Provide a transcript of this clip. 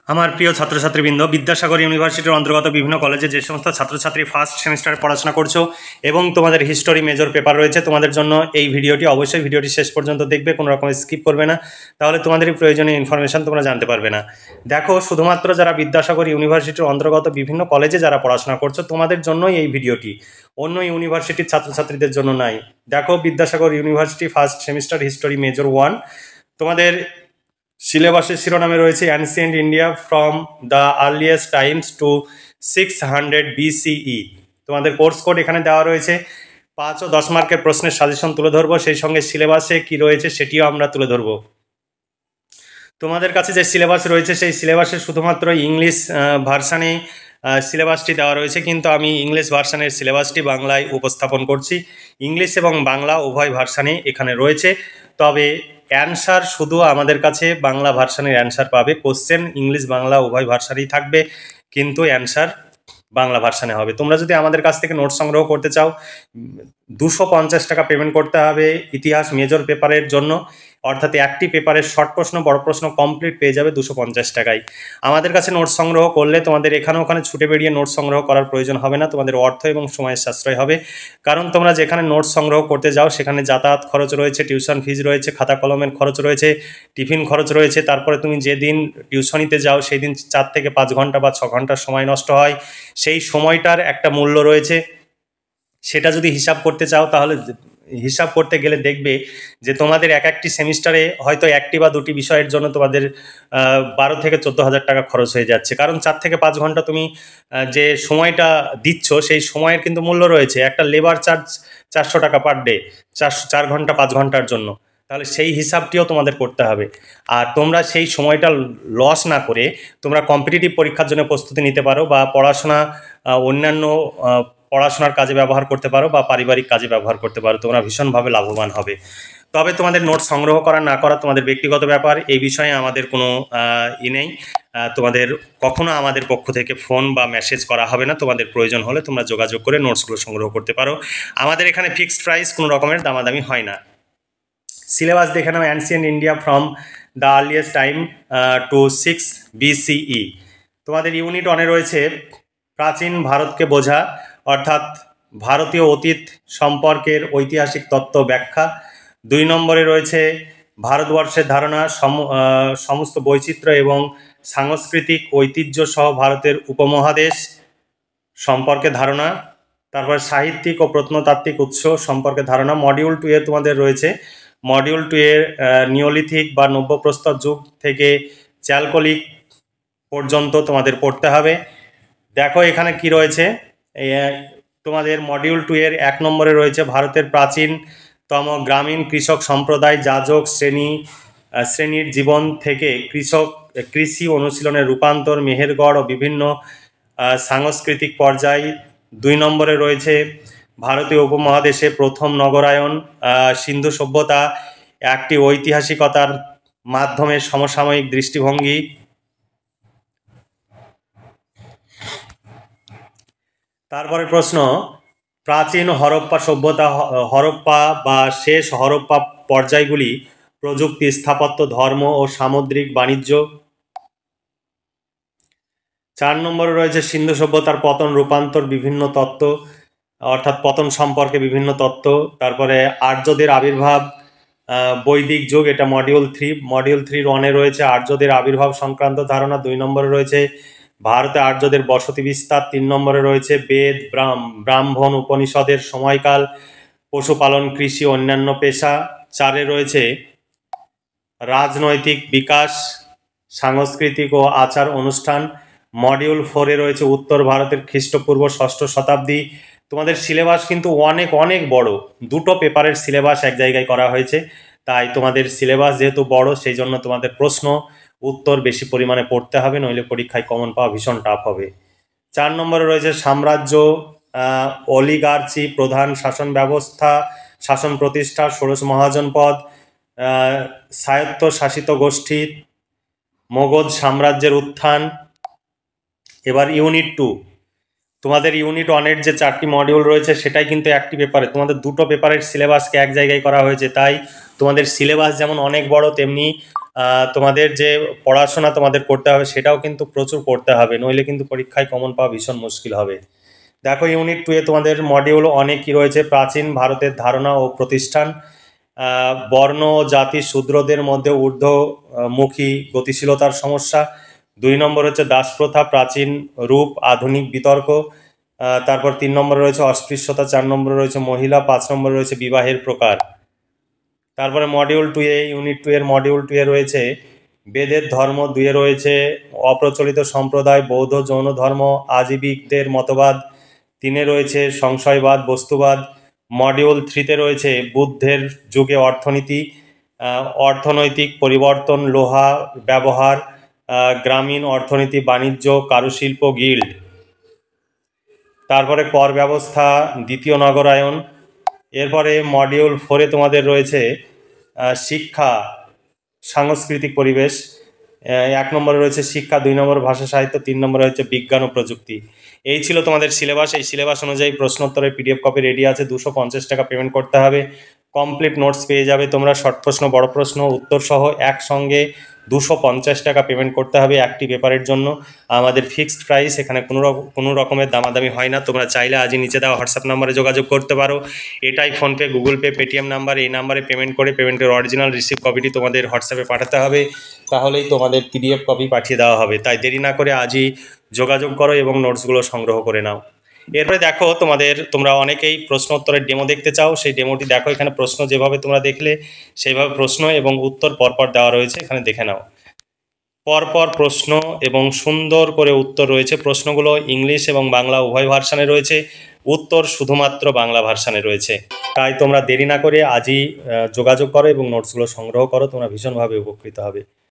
আমার প্রিয় ছাত্রছাত্রীবৃন্দ, বিদ্যাসাগর ইউনিভার্সিটির অন্তর্গত বিভিন্ন কলেজে যে সমস্ত ছাত্রছাত্রী ফার্স্ট সেমিস্টারে পড়াশোনা করছো এবং তোমাদের হিস্টোরি মেজর পেপার রয়েছে, তোমাদের জন্য এই ভিডিওটি অবশ্যই ভিডিওটি শেষ পর্যন্ত দেখবে, কোনো রকম স্কিপ করবে না, তাহলে তোমাদেরই প্রয়োজনীয় ইনফরমেশন তোমরা জানতে পারবে না। দেখো, শুধুমাত্র যারা বিদ্যাসাগর ইউনিভার্সিটির অন্তর্গত বিভিন্ন কলেজে যারা পড়াশোনা করছো তোমাদের জন্যই এই ভিডিওটি, অন্য ইউনিভার্সিটির ছাত্রছাত্রীদের জন্য নাই। দেখো, Vidyasagar university first semester history major 1, তোমাদের সিলেবাসের শিরোনামে রয়েছে ancient India from the earliest times to 600 BCE। তোমাদের কোর্স কোড এখানে দেওয়া রয়েছে। 5 ও 10 মার্কের প্রশ্নের সাজেশন তুলে ধরবো, সেই সঙ্গে সিলেবাসে কি রয়েছে সেটিও আমরা তুলে ধরবো। তোমাদের কাছে যে সিলেবাস রয়েছে সেই সিলেবাসে শুধুমাত্র ইংলিশ ভার্সানে সিলেবাসটি দেওয়া রয়েছে, কিন্তু আমি ইংলিশ ভার্সানের সিলেবাসটি বাংলায় উপস্থাপন করছি। ইংলিশ এবং বাংলা উভয় ভার্সানে এখানে রয়েছে, তবে অ্যানসার শুধু আমাদের কাছে বাংলা ভার্সানের অ্যানসার পাবে। কোশ্চেন ইংলিশ বাংলা উভয় ভার্সানেই থাকবে, কিন্তু অ্যানসার বাংলা ভার্সানে হবে। তোমরা যদি আমাদের কাছ থেকে নোট সংগ্রহ করতে চাও, 250 টাকা পেমেন্ট করতে হবে ইতিহাস মেজর পেপারের জন্য, অর্থাৎ একটি পেপারের শর্ট প্রশ্ন বড় প্রশ্ন কমপ্লিট পেয়ে যাবে 250 টাকায়। আমাদের কাছে নোট সংগ্রহ করলে তোমাদের এখানে ওখানে ছুটে বেরিয়ে নোট সংগ্রহ করার প্রয়োজন হবে না, তোমাদের অর্থ এবং সময়ের সাশ্রয় হবে। কারণ তোমরা যেখানে নোট সংগ্রহ করতে যাও সেখানে যাতায়াত খরচ রয়েছে, টিউশন ফিজ রয়েছে, খাতা কলমের খরচ রয়েছে, টিফিন খরচ রয়েছে। তারপরে তুমি যেদিন টিউশনিতে যাও সেই দিন 4 থেকে 5 ঘন্টা বা 6 ঘন্টার সময় নষ্ট হয়, সেই সময়টার একটা মূল্য রয়েছে। সেটা যদি হিসাব করতে চাও, তাহলে হিসাব করতে গেলে দেখবে যে তোমাদের একটি সেমিস্টারে হয়তো একটি বা দুটি বিষয়ের জন্য তোমাদের 12 থেকে 14,000 টাকা খরচ হয়ে যাচ্ছে। কারণ 4 থেকে 5 ঘন্টা তুমি যে সময়টা দিচ্ছ সেই সময়ের কিন্তু মূল্য রয়েছে। একটা লেবার চার্জ 400 টাকা পার ডে, 4 ঘন্টা 5 ঘন্টার জন্য, তাহলে সেই হিসাবটিও তোমাদের করতে হবে। আর তোমরা সেই সময়টা লস না করে তোমরা কম্পিটিটিভ পরীক্ষার জন্য প্রস্তুতি নিতে পারো, বা পড়াশোনা অন্যান্য পড়াশোনার কাজে ব্যবহার করতে পারো, বা পারিবারিক কাজে ব্যবহার করতে পারো। তোমরা ভীষণভাবে লাভবান হবে। তবে তোমাদের নোট সংগ্রহ করা না করা তোমাদের ব্যক্তিগত ব্যাপার, এই বিষয়ে আমাদের কোনো নেই। তোমাদের কখনো আমাদের পক্ষ থেকে ফোন বা মেসেজ করা হবে না। তোমাদের প্রয়োজন হলে তোমরা যোগাযোগ করে নোটসগুলো সংগ্রহ করতে পারো। আমাদের এখানে ফিক্সড প্রাইস, কোনো রকমের দামাদামি হয় না। সিলেবাস দেখে নাও, ancient India from the earliest time to 6 BCE। তোমাদের ইউনিট 1-এ রয়েছে প্রাচীন ভারতকে বোঝা, অর্থাৎ ভারতীয় অতীত সম্পর্কের ঐতিহাসিক তত্ত্ব ব্যাখ্যা। 2 নম্বরে রয়েছে ভারতবর্ষের ধারণা, সমস্ত বৈচিত্র্য এবং সাংস্কৃতিক ঐতিহ্য সহ ভারতের উপমহাদেশ সম্পর্কে ধারণা। তারপর সাহিত্যিক ও প্রত্নতাত্ত্বিক উৎস সম্পর্কে ধারণা। মডিউল 2-এ তোমাদের রয়েছে, মডিউল 2-এর নিওলিথিক বা নব্যপ্রস্তর যুগ থেকে চ্যালকোলিক পর্যন্ত তোমাদের পড়তে হবে। দেখো এখানে কি রয়েছে। তোমাদের মডিউল 2-এর 1 নম্বরে রয়েছে ভারতের প্রাচীনতম গ্রামীণ কৃষক সম্প্রদায় যাজক শ্রেণীর জীবন থেকে কৃষি অনুশীলনের রূপান্তর, মেহেরগড় ও বিভিন্ন সাংস্কৃতিক পর্যায়। 2 নম্বরে রয়েছে ভারতীয় উপমহাদেশে প্রথম নগরায়ন, সিন্ধু সভ্যতা, একটি ঐতিহাসিকতার মাধ্যমে সমসাময়িক দৃষ্টিভঙ্গি। তারপরে প্রশ্ন, প্রাচীন হরপ্পা সভ্যতা, হরপ্পা বা শেষ হরপ্পা পর্যায়গুলি, প্রযুক্তি, স্থাপত্য, ধর্ম ও সামুদ্রিক বাণিজ্য। 4 নম্বরে রয়েছে সিন্ধু সভ্যতার পতন, রূপান্তর, বিভিন্ন তত্ত্ব, অর্থাৎ পতন সম্পর্কে বিভিন্ন তত্ত্ব। তারপরে আর্যদের আবির্ভাব, বৈদিক যুগ, এটা মডিউল 3। মডিউল 3-র 1-এ রয়েছে আর্যদের আবির্ভাব সংক্রান্ত ধারণা। 2 নম্বরে রয়েছে ভারতে আর্যদের বসতি বিস্তার। 3 নম্বরে রয়েছে বেদ, ব্রাহ্মণ, উপনিষদের সময়কাল, পশুপালন, কৃষি, অন্যান্য পেশা। 4-এ রয়েছে রাজনৈতিক বিকাশ, সাংস্কৃতিক ও আচার অনুষ্ঠান। মডিউল 4-এ রয়েছে উত্তর ভারতের খ্রিস্টপূর্ব 6ষ্ঠ শতাব্দী। তোমাদের সিলেবাস কিন্তু অনেক অনেক বড়, 2টো পেপারের সিলেবাস এক জায়গায় করা হয়েছে। তাই তোমাদের সিলেবাস যেহেতু বড়, সেই জন্য তোমাদের প্রশ্ন উত্তর বেশি পরিমাণে পড়তে হবে, নইলে পরীক্ষায় কমন পাওয়া ভীষণ টাফ হবে। 4 নম্বরে রয়েছে সাম্রাজ্য, অলিগার্চি, প্রধান শাসন ব্যবস্থা, শাসন প্রতিষ্ঠা, ষোড়শ মহাজনপদ, স্বায়ত্ত শাসিত গোষ্ঠী, মগধ সাম্রাজ্যের উত্থান। এবার ইউনিট 2, তোমাদের ইউনিট 1-এর যে 4টি মডিউল রয়েছে সেটাই কিন্তু একটি পেপারে, তোমাদের 2টো পেপারের সিলেবাসকে এক জায়গায় করা হয়েছে। তাই তোমাদের সিলেবাস যেমন অনেক বড়, তেমনি তোমাদের যে পড়াশোনা তোমাদের করতে হবে সেটাও কিন্তু প্রচুর করতে হবে, নইলে কিন্তু পরীক্ষায় কমন পাওয়া ভীষণ মুশকিল হবে। দেখো ইউনিট 2 এ তোমাদের মডিউল অনেকই রয়েছে। প্রাচীন ভারতের ধারণা ও প্রতিষ্ঠান, বর্ণ জাতি শূদ্রদের মধ্যে ঊর্ধ্বমুখী গতিশীলতার সমস্যা। 2 নম্বর হচ্ছে দাসপ্রথা, প্রাচীন রূপ আধুনিক বিতর্ক। তারপর 3 নম্বরে রয়েছে অস্পৃশ্যতা, 4 নম্বরে রয়েছে মহিলা, 5 নম্বরে রয়েছে বিবাহের প্রকার। তারপরে মডিউল 2 এ ইউনিট 2 এর মডিউল 2 এ রয়েছে বেদের ধর্ম, 2 এ রয়েছে অপ্রচলিত সম্প্রদায়, বৌদ্ধ জৈন ধর্ম, আজীবিকদের মতবাদ। 3 এ রয়েছে সংশয়বাদ, বস্তুবাদ। মডিউল 3 তে রয়েছে বুদ্ধের যুগে অর্থনীতি, অর্থনৈতিক পরিবর্তন, লোহা ব্যবহার, গ্রামীণ অর্থনীতি, বাণিজ্য, কারুশিল্প, গিল্ড। তারপরে কর ব্যবস্থা, দ্বিতীয় নগরায়ন। এরপরে মডিউল 4 এ তোমাদের রয়েছে শিক্ষা, সাংস্কৃতিক পরিবেশ। 1 নম্বরে রয়েছে শিক্ষা, 2 নম্বরে ভাষা সাহিত্য, 3 নম্বরে হচ্ছে বিজ্ঞান ও প্রযুক্তি। এই ছিল তোমাদের সিলেবাস। এই সিলেবাস অনুযায়ী প্রশ্নোত্তরের পিডিএফ কপি রেডি আছে, 250 টাকা পেমেন্ট করতে হবে। কমপ্লিট নোটস পেয়ে যাবে তোমরা, শর্ট প্রশ্ন, বড় প্রশ্ন, উত্তর সহ একসঙ্গে 250 টাকা পেমেন্ট করতে হবে একটি পেপারের জন্য। আমাদের ফিক্সড প্রাইস, এখানে কোনো রকমের দামাদামি হয় না। তোমরা চাইলে আজই নিচে দেওয়া হোয়াটসঅ্যাপ নাম্বারে যোগাযোগ করতে পারো। এটাই PhonePe, Google pay, Paytm number. এই নাম্বারে পেমেন্ট করে পেমেন্টের অরিজিনাল রিসিপ্ট কপিটি তোমাদের হোয়াটসঅ্যাপে পাঠাতে হবে, তাহলেই তোমাদের পিডিএফ কপি পাঠিয়ে দেওয়া হবে। তাই দেরি না করে আজই যোগাযোগ করো এবং নোটসগুলো সংগ্রহ করে নাও। এরপরে দেখো তোমরা অনেকেই প্রশ্ন উত্তরের ডেমো দেখতে চাও, সেই ডেমোটি দেখো। এখানে প্রশ্ন যেভাবে তোমরা দেখলে সেইভাবে প্রশ্ন এবং উত্তর পরপর দেওয়া রয়েছে, এখানে দেখে নাও। পরপর প্রশ্ন এবং সুন্দর করে উত্তর রয়েছে। প্রশ্নগুলো ইংলিশ এবং বাংলা উভয় ভার্সানে রয়েছে, উত্তর শুধুমাত্র বাংলা ভার্সানে রয়েছে। তাই তোমরা দেরি না করে আজই যোগাযোগ করো এবং নোটসগুলো সংগ্রহ করো, তোমরা ভীষণভাবে উপকৃত হবে।